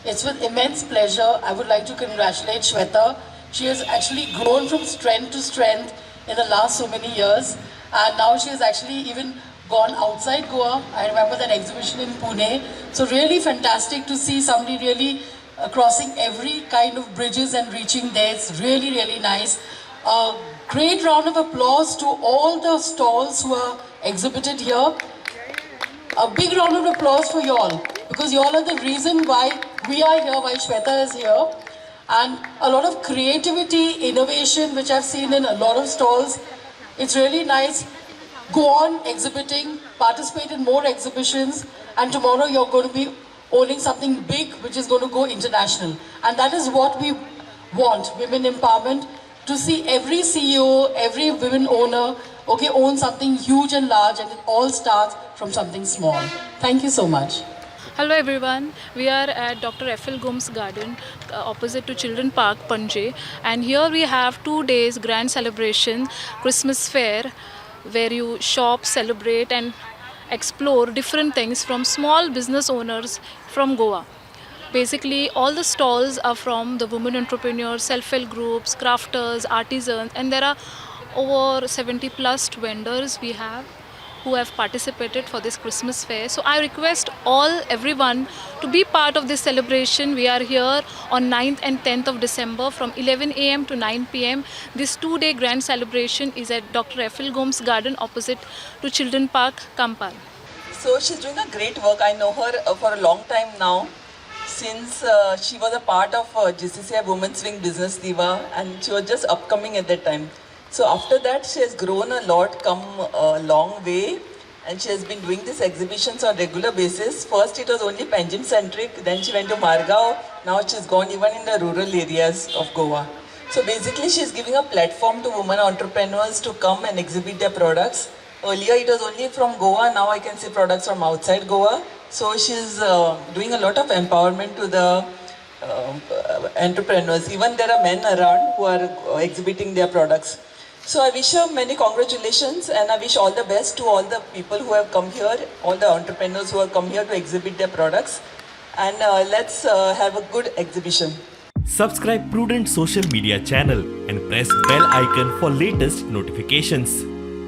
It's with immense pleasure I would like to congratulate Shweta. She has actually grown from strength to strength in the last so many years, and now she has actually even gone outside Goa. I remember that exhibition in Pune. So really fantastic to see somebody really crossing every kind of bridges and reaching there. It's really, really nice. Great round of applause to all the stalls who are exhibited here. A big round of applause for y'all, because y'all are the reason why we are here, why Shweta is here. And a lot of creativity, innovation, which I've seen in a lot of stalls. It's really nice. Go on exhibiting, participate in more exhibitions, and tomorrow you're going to be owning something big which is going to go international. And that is what we want, women empowerment, to see every CEO, every women owner, okay, own something huge and large, and it all starts from something small. Thank you so much. Hello everyone, we are at Dr. F.L. Gomes Garden opposite to Children Park, Panje, and here we have 2 days grand celebration, Christmas fair, where you shop, celebrate and explore different things from small business owners from Goa. Basically, all the stalls are from the women entrepreneurs, self-help groups, crafters, artisans, and there are over 70 plus vendors we have who have participated for this Christmas fair. So I request everyone to be part of this celebration. We are here on 9th and 10th of December from 11 a.m. to 9 p.m. This 2-day grand celebration is at Dr. F.L. Gomes Garden opposite to Children Park, Kampal. So she's doing a great work. I know her for a long time now, since she was a part of GCCI Women's Wing Business Diva, and she was just upcoming at that time. So after that, she has grown a lot, come a long way, and she has been doing these exhibitions on regular basis. First it was only Panjim centric, then she went to Margao, now she's gone even in the rural areas of Goa. So basically she's giving a platform to women entrepreneurs to come and exhibit their products. Earlier it was only from Goa, now I can see products from outside Goa. So she's doing a lot of empowerment to the entrepreneurs. Even there are men around who are exhibiting their products. So I wish her many congratulations, and I wish all the best to all the people who have come here, all the entrepreneurs who have come here to exhibit their products. And let's have a good exhibition. Subscribe Prudent social media channel and press bell icon for latest notifications.